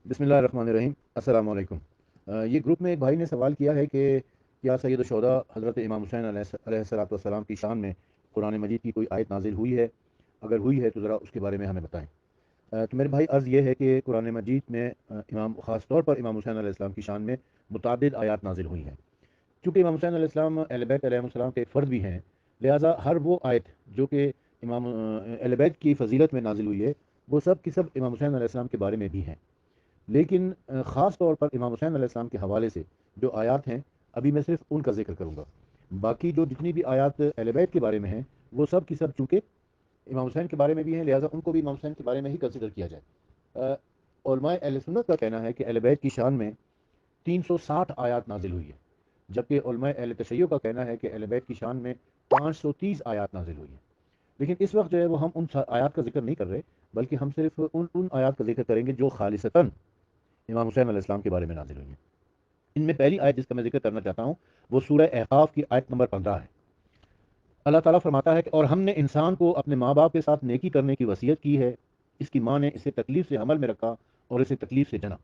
بسم اللہ الرحمن الرحیم، السلام علیکم۔ یہ گروپ میں ایک بھائی نے سوال کیا ہے کہ کیا سید الشہداء حضرت امام حسین علیہ الصلوۃ والسلام کی شان میں قرآن مجید کی کوئی آیت نازل ہوئی ہے؟ اگر ہوئی ہے تو ذرا اس کے بارے میں ہمیں بتائیں۔ تو میرے بھائی، عرض یہ ہے کہ قرآن مجید میں خاص طور پر امام حسین علیہ السلام کی شان میں متعدد آیات نازل ہوئی ہیں۔ چونکہ امام حسین علیہ السلام اہل بیت علیہ السلام کے ایک فرد بھی ہیں، لہٰذا ہر وہ آیت جو کہ امام اہل بیت کی فضیلت میں نازل ہوئی ہے، وہ سب کی سب امام حسین علیہ السلام کے بارے میں بھی ہیں۔ لیکن خاص طور پر امام حسین علیہ السلام کے حوالے سے جو آیات ہیں، ابھی میں صرف ان کا ذکر کروں گا۔ باقی جو جتنی بھی آیات اہل بیت کے بارے میں ہیں، وہ سب کی سب چونکہ امام حسین کے بارے میں بھی ہیں، لہٰذا ان کو بھی امام حسین کے بارے میں ہی کنسیڈر کیا جائے۔ علماء اہل سنت کا کہنا ہے کہ اہل بیت کی شان میں 360 آیات نازل ہوئی ہے، جبکہ علماء اہل تشیع کا کہنا ہے کہ اہل بیت کی شان میں 530 آیات نازل ہوئی ہیں۔ لیکن اس وقت جو ہے وہ ہم ان آیات کا ذکر نہیں کر رہے، بلکہ ہم صرف ان آیات کا ذکر کریں گے جو خالصتاً امام حسین علیہ السلام کے بارے میں نازل ہوئی ہیں۔ ان میں پہلی آیت جس کا میں ذکر کرنا چاہتا ہوں، وہ سورہ احقاف کی آیت نمبر 15 ہے۔ اللہ تعالیٰ فرماتا ہے کہ اور ہم نے انسان کو اپنے ماں باپ کے ساتھ نیکی کرنے کی وصیت کی ہے، اس کی ماں نے اسے تکلیف سے حمل میں رکھا اور اسے تکلیف سے جنا۔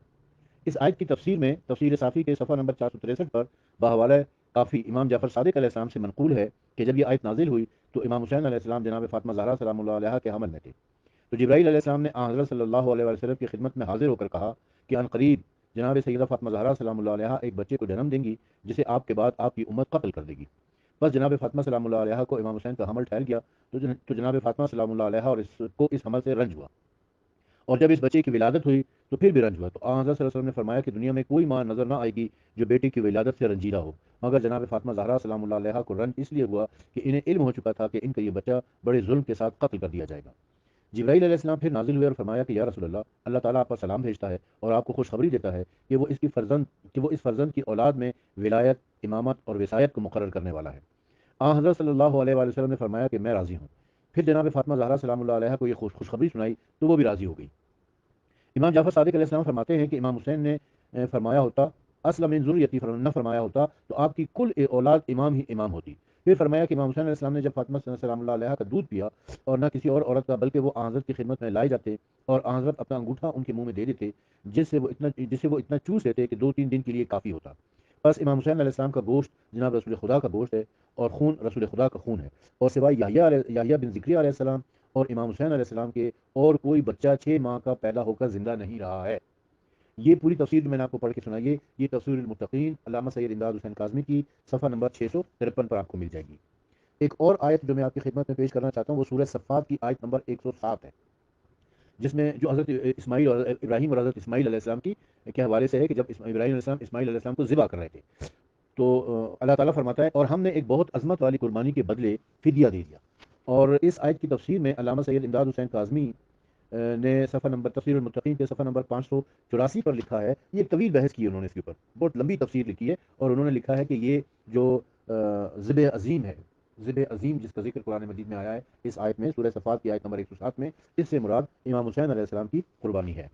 اس آیت کی تفسیر میں تفسیر صافی کے صفحہ نمبر 463 پر بحوالہ کافی امام جعفر صادق علیہ السلام سے منقول ہے کہ جب یہ آیت نازل ہوئی تو امام حسین علیہ السلام جناب فاطمہ زہرا سلام اللہ علیہا کے حمل میں تھے۔ تو جبرائیل علیہ السلام نے حضرت صلی اللہ علیہ وسلم کی خدمت میں حاضر ہو کر کہا کہ ان قریب جناب سیدہ فاطمہ زہرا سلام اللہ علیہا ایک بچے کو جنم دیں گی جسے آپ کے بعد آپ کی امت قتل کر دے گی۔ بس جناب فاطمہ سلام اللہ علیہا کو امام حسین کا حمل ٹھہر گیا تو جناب فاطمہ سلام اللہ علیہا اور اس حمل سے رنج ہوا، اور جب اس بچے کی ولادت ہوئی تو پھر بھی رنج ہوا۔ تو حضرت صلی اللہ علیہ وسلم نے فرمایا کہ دنیا میں کوئی ماں نظر نہ آئے گی جو بیٹی کی ولادت سے رنجیدہ ہو، مگر جناب فاطمہ زہرا سلام اللہ علیہا کو رنج اس لیے ہوا کہ انہیں علم ہو چکا تھا کہ ان کا یہ بچہ بڑے ظلم کے ساتھ قتل کر دیا جائے گا۔ جبرائیل علیہ السلام پھر نازل ہوئے اور فرمایا کہ یا رسول اللہ تعالیٰ آپ پر سلام بھیجتا ہے اور آپ کو خوشخبری دیتا ہے کہ وہ اس فرزند کی اولاد میں ولایت، امامت اور وصایت کو مقرر کرنے والا ہے۔ حضرت صلی اللہ علیہ وآلہ وسلم نے فرمایا کہ میں راضی ہوں۔ پھر جناب فاطمہ زہرا سلام اللہ علیہ کو یہ خوشخبری سنائی تو وہ بھی راضی ہو گئی۔ امام جعفر صادق علیہ السلام فرماتے ہیں کہ امام حسین نے فرمایا ہوتا اسلم من ذریتی، نہ فرمایا ہوتا تو آپ کی کل اولاد امام ہی امام ہوتی۔ پھر فرمایا کہ امام حسین علیہ السلام نے جب فاطمہ سلام اللہ علیہ کا دودھ پیا اور نہ کسی اور عورت کا، بلکہ وہ حضرت کی خدمت میں لائے جاتے اور حضرت اپنا انگوٹھا ان کے منہ میں دے دیتے جس سے وہ اتنا چوس لیتے کہ 2-3 دن کے لیے کافی ہوتا۔ بس امام حسین علیہ السلام کا گوشت جناب رسول خدا کا گوشت ہے اور خون رسول خدا کا خون ہے، اور سوائے یحییٰ بن زکریا علیہ السلام اور امام حسین علیہ السلام کے اور کوئی بچہ 6 ماہ کا پیدا ہو کر زندہ نہیں رہا ہے۔ یہ پوری تفسیر میں نے آپ کو پڑھ کے سنائیے، یہ تفسیر المتقین علامہ سید امداد حسین کاظمی کی صفحہ نمبر 653 پر آپ کو مل جائے گی۔ ایک اور آیت جو میں آپ کی خدمت میں پیش کرنا چاہتا ہوں وہ سورہ صفات کی آیت نمبر 107 ہے، جس میں جو حضرت اسماعیل اور ابراہیم اور حضرت اسماعیل علیہ السلام کی کے حوالے سے ہے کہ جب ابراہیم علیہ السلام اسماعیل علیہ السلام کو ذبح کر رہے تھے تو اللہ تعالیٰ فرماتا ہے اور ہم نے ایک بہت عظمت والی قربانی کے بدلے فدیہ دے دیا۔ اور اس آیت کی تفسیر میں علامہ سید امداد حسین کاظمی نے صفحہ نمبر تفسیر المتقین کے صفحہ نمبر 584 پر لکھا ہے، یہ ایک طویل بحث کی ہے انہوں نے اس کے اوپر، بہت لمبی تفسیر لکھی ہے، اور انہوں نے لکھا ہے کہ یہ جو ذبح عظیم ہے، ذبح عظیم جس کا ذکر قرآن مجید میں آیا ہے اس آیت میں سورہ صفات کی آیت نمبر 107 میں، اس سے مراد امام حسین علیہ السلام کی قربانی ہے۔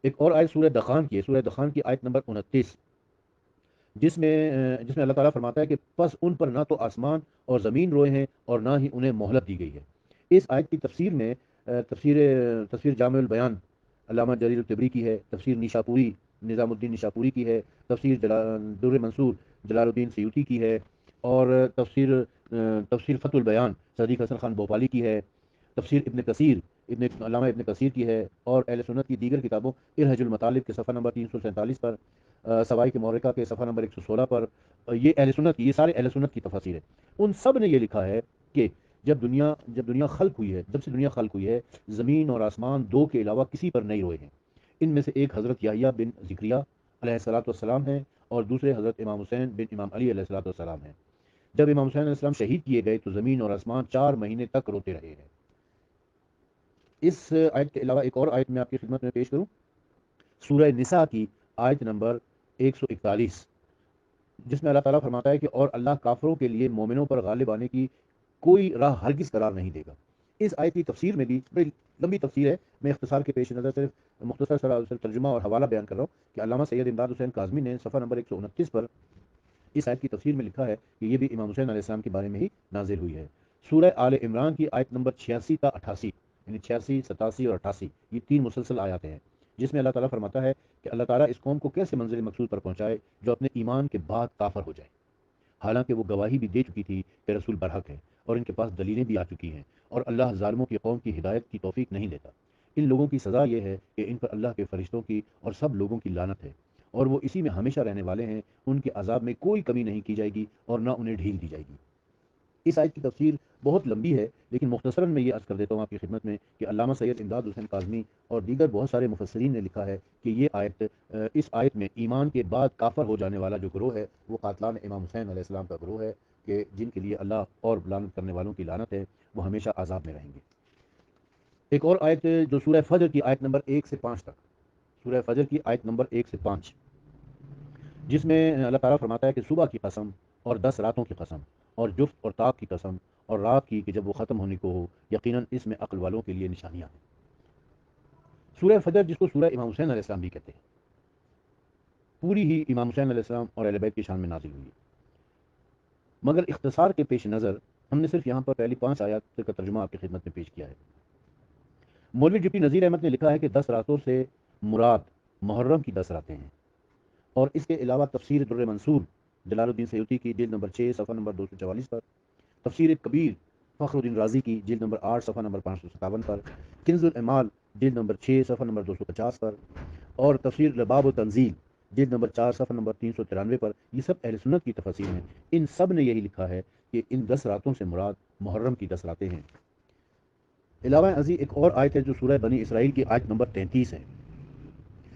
ایک اور آیت سورہ دخان کی ہے، سورہ دخان کی آیت نمبر 29، جس میں اللہ تعالیٰ فرماتا ہے کہ پس ان پر نہ تو آسمان اور زمین روئے ہیں اور نہ ہی انہیں مہلت دی گئی ہے۔ اس آیت کی تفسیر میں تفسیر جامع البیان علامہ جریر الطبری کی ہے، تفسیر نیشاپوری نظام الدین نیشاپوری کی ہے، تفسیر در منصور جلال الدین سیوطی کی ہے، اور تفسیر فتح البیان صدیق حسن خان بھوپالی کی ہے، تفسیر علامہ ابن کثیر کی ہے، اور اہل سنت کی دیگر کتابوں الحج المطالب کے صفحہ نمبر 347 پر، سوائی کے محرکہ کے صفحہ نمبر 116 پر، یہ یہ سارے اہل سنت کی تفاسیر ہیں۔ ان سب نے یہ لکھا ہے کہ جب دنیا خلق ہوئی ہے، جب سے دنیا خلق ہوئی ہے، زمین اور آسمان دو کے علاوہ کسی پر نہیں روئے ہیں۔ ان میں سے ایک حضرت یحییٰ بن زکریا علیہ الصلوۃ والسلام ہیں اور دوسرے حضرت امام حسین بن امام علی علیہ الصلوۃ والسلام ہیں۔ جب امام حسین علیہ السلام شہید کیے گئے تو زمین اور آسمان 4 مہینے تک روتے رہے ہیں۔ اس آیت کے علاوہ ایک اور آیت میں آپ کی خدمت میں پیش کروں، سورہ نساء کی آیت نمبر 141، جس میں اللہ تعالیٰ فرماتا ہے کہ اور اللہ کافروں کے لیے مومنوں پر غالب آنے کی کوئی راہ ہرگز قرار نہیں دے گا۔ اس آیت کی تفسیر میں بھی بڑی لمبی تفسیر ہے، میں اختصار کے پیش نظر صرف مختصر سا ترجمہ اور حوالہ بیان کر رہا ہوں کہ علامہ سید امداد حسین کاظمی نے صفحہ نمبر 129 پر اس آیت کی تفسیر میں لکھا ہے کہ یہ بھی امام حسین علیہ السلام کے بارے میں ہی نازل ہوئی ہے۔ سورہ آل عمران کی آیت نمبر 86 تا 88، یعنی 86، 87 اور 88، یہ 3 مسلسل آیاتیں ہیں۔ جس میں اللہ تعالیٰ فرماتا ہے کہ اللہ تعالیٰ اس قوم کو کیسے منزل مقصود پر پہنچائے جو اپنے ایمان کے بعد کافر ہو جائے، حالانکہ وہ گواہی بھی دے چکی تھی کہ رسول برحق ہے اور ان کے پاس دلیلیں بھی آ چکی ہیں، اور اللہ ظالموں کی قوم کی ہدایت کی توفیق نہیں دیتا۔ ان لوگوں کی سزا یہ ہے کہ ان پر اللہ کے فرشتوں کی اور سب لوگوں کی لعنت ہے، اور وہ اسی میں ہمیشہ رہنے والے ہیں۔ ان کے عذاب میں کوئی کمی نہیں کی جائے گی اور نہ انہیں ڈھیل دی جائے گی۔ اس آیت کی تفسیر بہت لمبی ہے، لیکن مختصراً میں یہ عرض کر دیتا ہوں آپ کی خدمت میں کہ علامہ سید امداد حسین کاظمی اور دیگر بہت سارے مفسرین نے لکھا ہے کہ یہ آیت، اس آیت میں ایمان کے بعد کافر ہو جانے والا جو گروہ ہے وہ قاتلان امام حسین علیہ السلام کا گروہ ہے، کہ جن کے لیے اللہ اور لعنت کرنے والوں کی لعنت ہے، وہ ہمیشہ عذاب میں رہیں گے۔ ایک اور آیت جو سورہ فجر کی آیت نمبر 1 سے 5 تک، سورہ فجر کی آیت نمبر 1 سے 5، جس میں اللہ تعالیٰ فرماتا ہے کہ صبح کی قسم اور 10 راتوں کی قسم اور جفت اور طاق کی قسم اور رات کی کہ جب وہ ختم ہونے کو ہو، یقیناً اس میں عقل والوں کے لیے نشانیاں ہیں۔ سورہ فجر جس کو سورہ امام حسین علیہ السلام بھی کہتے ہیں، پوری ہی امام حسین علیہ السلام اور اہل بیت کی شان میں نازل ہوئی ہے، مگر اختصار کے پیش نظر ہم نے صرف یہاں پر پہلی 5 آیات کا ترجمہ آپ کی خدمت میں پیش کیا ہے۔ مولوی ڈپٹی نذیر احمد نے لکھا ہے کہ 10 راتوں سے مراد محرم کی 10 راتیں ہیں، اور اس کے علاوہ تفسیر در منصور جلال الدین سیوطی کی جلد نمبر 6 صفحہ نمبر 244 پر، تفسیر کبیر فخر الدین رازی کی جلد نمبر 8 صفحہ نمبر 557 پر، کنز الاعمال جلد نمبر 6 صفحہ نمبر 250 پر، اور تفسیر لباب و تنزیل جلد نمبر 4 صفحہ نمبر 393 پر، یہ سب اہل سنت کی تفاسیر ہیں۔ ان سب نے یہی لکھا ہے کہ ان 10 راتوں سے مراد محرم کی 10 راتیں ہیں۔ علاوہ ازیں ایک اور آیت ہے جو سورہ بنی اسرائیل کی آیت نمبر 33 ہے،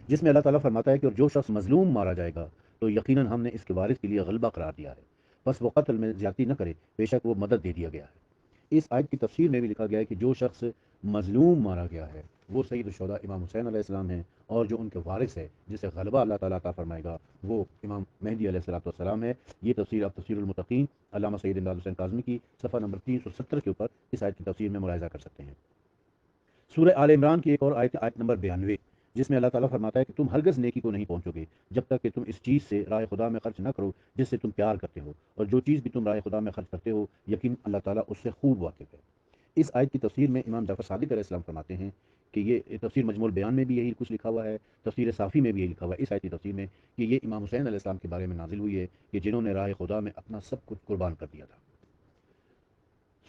جس میں اللہ تعالیٰ فرماتا ہے کہ اور جو شخص مظلوم مارا جائے گا تو یقیناً ہم نے اس کے وارث کے لیے غلبہ قرار دیا ہے، بس وہ قتل میں زیادتی نہ کرے، بے شک وہ مدد دے دیا گیا ہے۔ اس آیت کی تفسیر میں بھی لکھا گیا ہے کہ جو شخص مظلوم مارا گیا ہے وہ سید الشہداء امام حسین علیہ السلام ہیں، اور جو ان کے وارث ہے جسے غلبہ اللہ تعالیٰ عطا فرمائے گا وہ امام مہدی علیہ السلام ہے۔ یہ تفسیر آپ تفسیر المتقین علامہ سید امداد حسین کاظمی کی صفحہ نمبر 370 کے اوپر اس آیت کی تفسیر میں ملاحظہ کر سکتے ہیں۔ سورہ آل عمران کی ایک اور آیت، آیت نمبر 92، جس میں اللہ تعالیٰ فرماتا ہے کہ تم ہرگز نیکی کو نہیں پہنچو گے جب تک کہ تم اس چیز سے راہ خدا میں خرچ نہ کرو جس سے تم پیار کرتے ہو، اور جو چیز بھی تم راہ خدا میں خرچ کرتے ہو یقین اللہ تعالیٰ اس سے خوب واقف ہے۔ اس آیت کی تفسیر میں امام جعفر صادق علیہ السلام فرماتے ہیں کہ یہ تفسیر مجموع البیان میں بھی یہی کچھ لکھا ہوا ہے، تفسیر صافی میں بھی یہی لکھا ہوا ہے اس آیت کی تفسیر میں، کہ یہ امام حسین علیہ السلام کے بارے میں نازل ہوئی ہے کہ جنہوں نے راہ خدا میں اپنا سب کچھ قربان کر دیا تھا۔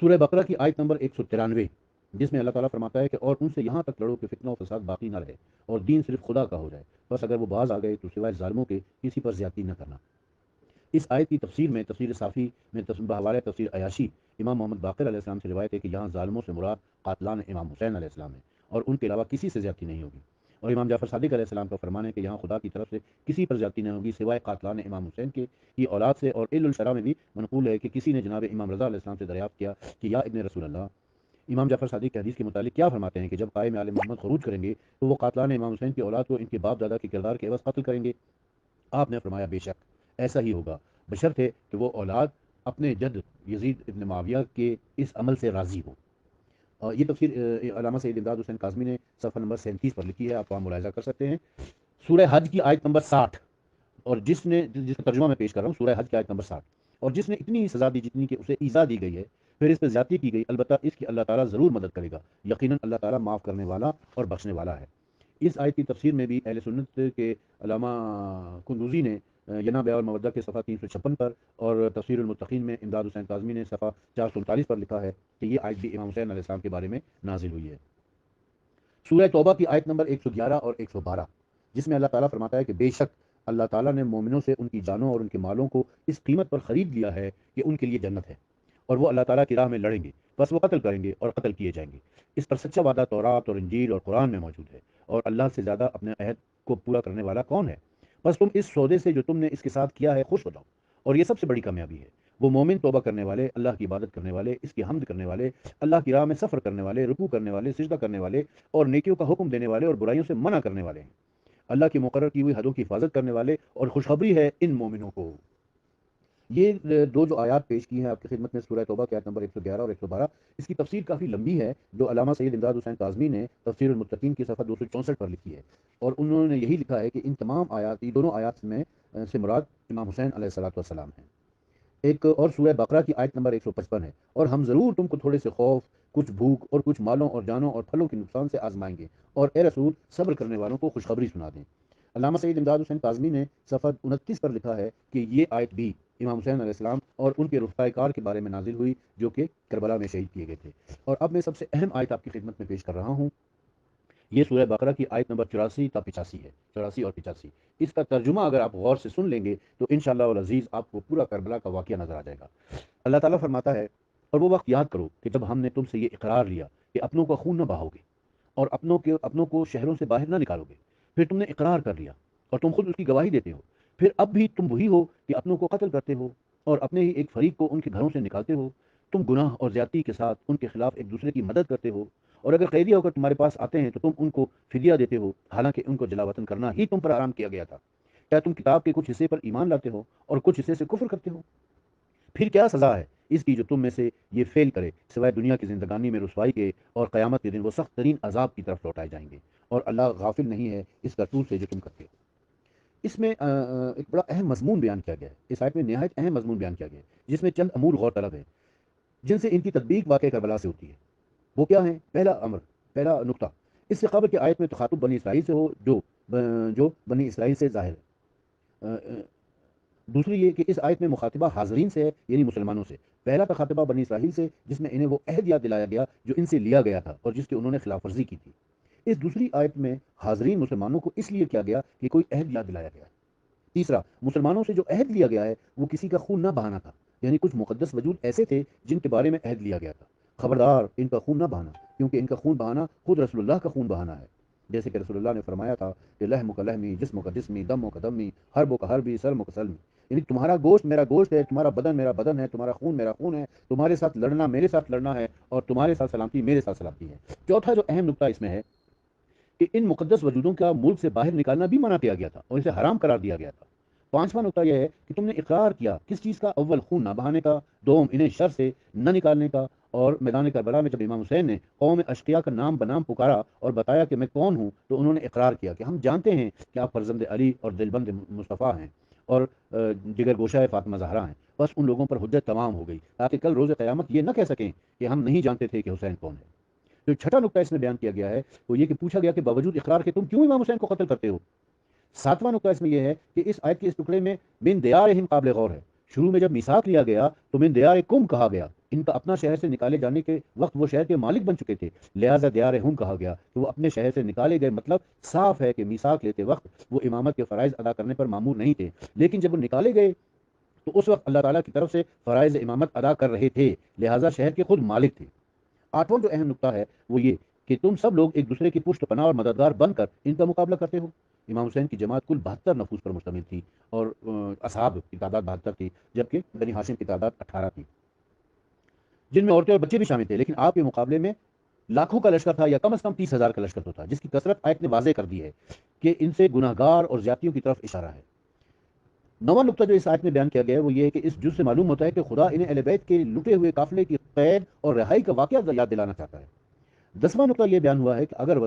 سورہ بقرہ کی آیت نمبر 193، جس میں اللہ تعالیٰ فرماتا ہے کہ اور ان سے یہاں تک لڑو کہ فتنہ و فساد باقی نہ رہے اور دین صرف خدا کا ہو جائے، بس اگر وہ باز آ گئے تو سوائے ظالموں کے کسی پر زیادتی نہ کرنا۔ اس آیت کی تفسیر میں تفسیر صافی میں بحوالہ تفسیر عیاشی امام محمد باقر علیہ السلام سے روایت ہے کہ یہاں ظالموں سے مراد قاتلان امام حسین علیہ السلام ہے، اور ان کے علاوہ کسی سے زیادتی نہیں ہوگی۔ اور امام جعفر صادق علیہ السلام کا فرمان ہے کہ یہاں خدا کی طرف سے کسی پر زیادتی نہیں ہوگی سوائے قاتلان امام حسین کے کی اولاد سے۔ اور علل الشرع میں بھی منقول ہے کہ کسی نے جناب امام رضا علیہ السلام سے دریافت کیا کہ یا ابن رسول اللہ، امام جعفر صادق کی حدیث کے متعلق کیا فرماتے ہیں کہ جب قائم آل محمد خروج کریں گے تو وہ قاتلان امام حسین کی اولاد کو ان کے باپ دادا کے کردار کے عوض قتل کریں گے؟ آپ نے فرمایا بے شک ایسا ہی ہوگا، بشرط ہے کہ وہ اولاد اپنے جد یزید ابن معاویہ کے اس عمل سے راضی ہو۔ اور یہ تفسیر علامہ سید امداد حسین کاظمی نے صفحہ نمبر 37 پر لکھی ہے، آپ وہاں ملاحظہ کر سکتے ہیں۔ سورہ حج کی آیت نمبر 60، اور جس کا ترجمہ میں پیش کر رہا ہوں، سورہ حج کی آیت نمبر 60، اور جس نے اتنی سزا دی جتنی کہ اسے ایذا دی گئی ہے، پھر اس پہ زیادتی کی گئی، البتہ اس کی اللہ تعالیٰ ضرور مدد کرے گا، یقیناً اللہ تعالیٰ معاف کرنے والا اور بخشنے والا ہے۔ اس آیت کی تفسیر میں بھی اہل سنت کے علامہ کندوزی نے ینا بیان المودہ کے صفحہ 356 پر، اور تفسیر المتقین میں امداد حسین کاظمی نے صفحہ 439 پر لکھا ہے کہ یہ آیت بھی امام حسین علیہ السلام کے بارے میں نازل ہوئی ہے۔ سورہ توبہ کی آیت نمبر 111 اور 112، جس میں اللہ تعالیٰ فرماتا ہے کہ بے شک اللہ تعالیٰ نے مومنوں سے ان کی جانوں اور ان کے مالوں کو اس قیمت پر خرید لیا ہے کہ ان کے لیے جنت ہے، اور وہ اللہ تعالیٰ کی راہ میں لڑیں گے، بس وہ قتل کریں گے اور قتل کیے جائیں گے۔ اس پر سچا وعدہ تورات اور انجیل اور قرآن میں موجود ہے، اور اللہ سے زیادہ اپنے عہد کو پورا کرنے والا کون ہے؟ بس تم اس سودے سے جو تم نے اس کے ساتھ کیا ہے خوش ہو جاؤ، اور یہ سب سے بڑی کامیابی ہے۔ وہ مومن توبہ کرنے والے، اللہ کی عبادت کرنے والے، اس کی حمد کرنے والے، اللہ کی راہ میں سفر کرنے والے، رکوع کرنے والے، سجدہ کرنے والے، اور نیکیوں کا حکم دینے والے اور برائیوں سے منع کرنے والے ہیں، اللہ کی مقرر کی ہوئی حدوں کی حفاظت کرنے والے، اور خوشخبری ہے ان مومنوں کو۔ یہ دو جو آیات پیش کی ہیں آپ کی خدمت میں، سورہ توبہ کی آیت نمبر 111 اور 112، اس کی تفسیر کافی لمبی ہے جو علامہ سید امداد حسین کاظمی نے تفسیر المتقین کی صفحہ 264 پر لکھی ہے، اور انہوں نے یہی لکھا ہے کہ ان تمام آیات، یہ دونوں آیات میں سے مراد امام حسین علیہ السلام ہیں۔ ایک اور سورہ بقرہ کی آیت نمبر 155 ہے، اور ہم ضرور تم کو تھوڑے سے خوف، کچھ بھوک اور کچھ مالوں اور جانوں اور پھلوں کے نقصان سے آزمائیں گے، اور اے رسول صبر کرنے والوں کو خوشخبری سنا دیں۔ علامہ سید امداد حسین کاظمی نے صفحہ 29 پر لکھا ہے کہ یہ آیت بھی امام حسین علیہ السلام اور ان کے رفقائے کار کے بارے میں نازل ہوئی جو کہ کربلا میں شہید کیے گئے تھے۔ اور اب میں سب سے اہم آیت آپ کی خدمت میں پیش کر رہا ہوں۔ یہ سورہ بقرہ کی آیت نمبر 84 تا 85 ہے، 84 اور 85۔ اس کا ترجمہ اگر آپ غور سے سن لیں گے تو انشاءاللہ العزیز آپ کو پورا کربلا کا واقعہ نظر آ جائے گا۔ اللہ تعالیٰ فرماتا ہے، اور وہ وقت یاد کرو کہ جب ہم نے تم سے یہ اقرار لیا کہ اپنوں کا خون نہ بہاؤ گے اور اپنوں کو شہروں سے باہر نہ نکالو گے، پھر تم نے اقرار کر لیا اور تم خود اس کی گواہی دیتے ہو، پھر اب بھی تم وہی ہو کہ اپنوں کو قتل کرتے ہو اور اپنے ہی ایک فریق کو ان کے گھروں سے نکالتے ہو۔ تم گناہ اور زیادتی کے ساتھ ان کے خلاف ایک دوسرے کی مدد کرتے ہو، اور اگر قیدی ہو کر تمہارے پاس آتے ہیں تو تم ان کو فدیہ دیتے ہو، حالانکہ ان کو جلا وطن کرنا ہی تم پر آرام کیا گیا تھا۔ کیا تم کتاب کے کچھ حصے پر ایمان لاتے ہو اور کچھ حصے سے کفر کرتے ہو؟ پھر کیا سزا ہے اس کی جو تم میں سے یہ فیل کرے، سوائے دنیا کی زندگانی میں رسوائی کے، اور قیامت کے دن وہ سخت ترین عذاب کی طرف لوٹائے جائیں گے، اور اللہ غافل نہیں ہے اس کرتوت سے جو تم کرتے ہو۔ اس میں ایک بڑا اہم مضمون بیان کیا گیا ہے، اس آیت میں نہایت اہم مضمون بیان کیا گیا ہے جس میں چند امور غور طلب ہے جن سے ان کی تطبیق واقع کربلا سے ہوتی ہے۔ وہ کیا ہیں؟ پہلا امر، پہلا نقطہ، اس سے قبل کی آیت میں تخاطب بنی اسرائیل سے ہو جو بنی اسرائیل سے ظاہر ہے۔ دوسری یہ کہ اس آیت میں مخاطبہ حاضرین سے ہے، یعنی مسلمانوں سے۔ پہلا تخاطبہ بنی اسرائیل سے جس میں انہیں وہ عہد یاد دلایا گیا جو ان سے لیا گیا تھا اور جس کی انہوں نے خلاف ورزی کی تھی۔ اس دوسری آیت میں حاضرین مسلمانوں کو اس لیے کیا گیا کہ کوئی عہد یاد دلایا گیا۔ تیسرا، مسلمانوں سے جو عہد لیا گیا ہے وہ کسی کا خون نہ بہانا تھا، یعنی کچھ مقدس وجود ایسے تھے جن کے بارے میں عہد لیا گیا تھا، خبردار ان کا خون نہ بہانا، کیونکہ ان کا خون بہانا خود رسول اللہ کا خون بہانا ہے۔ جیسے کہ رسول اللہ نے فرمایا تھا کہ لحم کا لحمی، جسم کا جسمی، دم کا دمی، حرب کا حربی، سلم کا سلمی، یعنی تمہارا گوشت میرا گوشت ہے، تمہارا بدن میرا بدن ہے، تمہارا خون میرا خون ہے، تمہارے ساتھ لڑنا میرے ساتھ لڑنا ہے، اور تمہارے ساتھ سلامتی میرے ساتھ سلامتی ہے۔ چوتھا جو اہم نقطہ اس میں ہے کہ ان مقدس وجودوں کا ملک سے باہر نکالنا بھی منع کیا گیا تھا اور اسے حرام قرار دیا گیا تھا۔ پانچواں نقطہ یہ ہے کہ تم نے اقرار کیا کس چیز کا؟ اول، خون نہ بہانے کا، دوم، انہیں شر سے نہ نکالنے کا، اور میدان کربلا میں جب امام حسین نے قوم اشقیاء کا نام بنام پکارا اور بتایا کہ میں کون ہوں، تو انہوں نے اقرار کیا کہ ہم جانتے ہیں کہ آپ فرزند علی اور دلبند مصطفیٰ ہیں اور جگر گوشہ فاطمہ زہرا ہیں۔ بس ان لوگوں پر حجت تمام ہو گئی تاکہ کل روز قیامت یہ نہ کہہ سکیں کہ ہم نہیں جانتے تھے کہ حسین کون ہے۔ جو چھٹا نقطہ اس میں بیان کیا گیا ہے وہ یہ کہ پوچھا گیا کہ باوجود اقرار کے تم کیوں امام حسین کو قتل کرتے ہو؟ ساتواں نقطہ اس میں یہ ہے کہ اس آیت کے اس ٹکڑے میں من دیارہم قابل غور ہے۔ شروع میں جب میثاق لیا گیا تو من دیارکم کہا گیا، ان کا اپنا شہر سے نکالے جانے کے وقت وہ شہر کے مالک بن چکے تھے، لہذا دیارہم کہا گیا کہ وہ اپنے شہر سے نکالے گئے۔ مطلب صاف ہے کہ میثاق لیتے وقت وہ امامت کے فرائض ادا کرنے پر مامور نہیں تھے، لیکن جب وہ نکالے گئے تو اس وقت اللہ تعالیٰ کی طرف سے فرائض امامت ادا کر رہے تھے، لہذا شہر کے خود مالک تھے۔ آٹھواں جو اہم نقطہ ہے وہ یہ کہ تم سب لوگ ایک دوسرے کی پشت پناہ اور مددگار بن کر ان کا مقابلہ کرتے ہو۔ امام حسین کی جماعت کل 72 نفوس پر مشتمل تھی، اور اصحاب کی تعداد 72 تھی، جبکہ بنی ہاشم کی تعداد 18 تھی، جن میں عورتیں اور بچے بھی شامل تھے۔ لیکن آپ کے مقابلے میں لاکھوں کا لشکر تھا، یا کم از کم 30,000 کا لشکر تو تھا، جس کی کثرت آیت نے واضح کر دی ہے کہ ان سے گناہ گار اور زیادتیوں کی طرف اشارہ ہے۔ نواں نقطہ جو اس آیت میں بیان کیا گیا ہے وہ یہ ہے کہ اس جز سے معلوم ہوتا ہے کہ خدا انہیں اہل بیت کے لٹے ہوئے قافلے کی قید اور رہائی کا واقعہ یاد دلانا چاہتا ہے۔ 10واں نقطہ یہ بیان ہوا ہے کہ اگر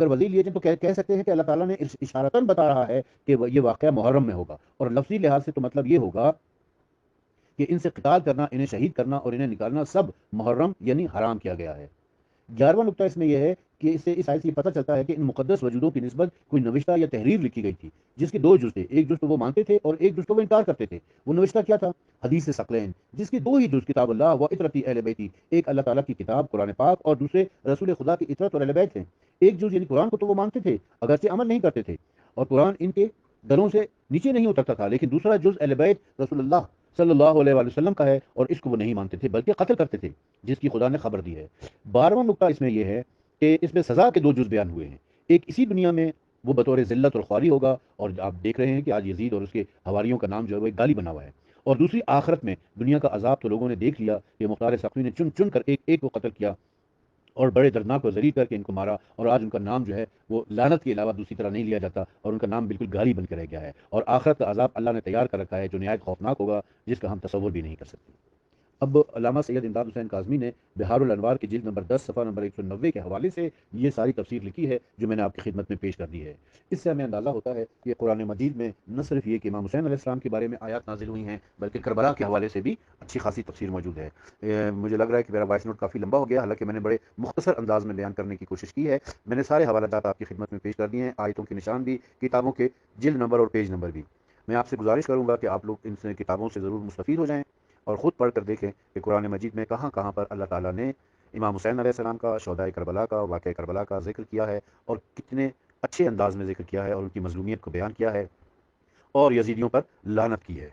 وزیر لیے جائیں تو کہہ سکتے ہیں کہ اللہ تعالیٰ نے اشارتاً بتا رہا ہے کہ یہ واقعہ محرم میں ہوگا، اور لفظی لحاظ سے تو مطلب یہ ہوگا کہ ان سے قتال کرنا، انہیں شہید کرنا اور انہیں نکالنا سب محرم یعنی حرام کیا گیا ہے۔ 11واں نقطہ اس میں یہ ہے کہ اس سے اس آیت سے پتہ چلتا ہے کہ ان مقدس وجودوں کی نسبت کوئی نوشتہ یا تحریر لکھی گئی تھی، جس کے دو جز تھے، ایک جز تو وہ مانتے تھے اور ایک جز تو وہ انکار کرتے تھے۔ وہ نوشتہ کیا تھا؟ حدیث ثقلین، جس کے دو ہی جز، کتاب اللہ و اطرتی اہل بیتی، ایک اللہ تعالیٰ کی کتاب قرآن پاک اور دوسرے رسول خدا کی اطرت اور اہل بیت ہیں۔ ایک جز یعنی قرآن کو تو وہ مانتے تھے اگرچہ عمل نہیں کرتے تھے، اور قرآن ان کے دلوں سے نیچے نہیں اترتا تھا، لیکن دوسرا جز اہل بیت رسول اللہ صلی اللہ علیہ وآلہ وسلم کا ہے، اور اس کو وہ نہیں مانتے تھے بلکہ قتل کرتے تھے، جس کی خدا نے خبر دی ہے۔ 12واں نقطہ اس میں یہ ہے کہ اس میں سزا کے دو جز بیان ہوئے ہیں۔ ایک اسی دنیا میں وہ بطور ذلت اور خواری ہوگا، اور آپ دیکھ رہے ہیں کہ آج یزید اور اس کے حواریوں کا نام جو ہے وہ ایک گالی بنا ہوا ہے، اور دوسری آخرت میں دنیا کا عذاب تو لوگوں نے دیکھ لیا کہ مختار سقفی نے چن چن کر ایک ایک کو قتل کیا اور بڑے دردناک و ذلیل کر کے ان کو مارا، اور آج ان کا نام جو ہے وہ لعنت کے علاوہ دوسری طرح نہیں لیا جاتا، اور ان کا نام بالکل گالی بن کے رہ گیا ہے، اور آخرت کا عذاب اللہ نے تیار کر رکھا ہے جو نہایت خوفناک ہوگا، جس کا ہم تصور بھی نہیں کر سکتے۔ اب علامہ سید امداد حسین کاظمی نے بہار الانوار کی جلد نمبر 10 صفحہ نمبر 190 کے حوالے سے یہ ساری تفسیر لکھی ہے جو میں نے آپ کی خدمت میں پیش کر دی ہے۔ اس سے ہمیں اندازہ ہوتا ہے کہ قرآن مجید میں نہ صرف یہ کہ امام حسین علیہ السلام کے بارے میں آیات نازل ہوئی ہیں، بلکہ کربلا کے حوالے سے بھی اچھی خاصی تفسیر موجود ہے۔ مجھے لگ رہا ہے کہ میرا وائس نوٹ کافی لمبا ہو گیا، حالانکہ میں نے بڑے مختصر انداز میں بیان کرنے کی کوشش کی ہے۔ میں نے سارے حوالہ جات آپ کی خدمت میں پیش کر دیے ہیں، آیتوں کے نشان بھی، کتابوں کے جلد نمبر اور پیج نمبر بھی۔ میں آپ سے گزارش کروں گا کہ آپ لوگ ان سے کتابوں سے ضرور مستفید ہو جائیں اور خود پڑھ کر دیکھیں کہ قرآن مجید میں کہاں کہاں پر اللہ تعالیٰ نے امام حسین علیہ السلام کا، شہدائے کربلا کا، واقعہ کربلا کا ذکر کیا ہے، اور کتنے اچھے انداز میں ذکر کیا ہے اور ان کی مظلومیت کو بیان کیا ہے اور یزیدیوں پر لعنت کی ہے۔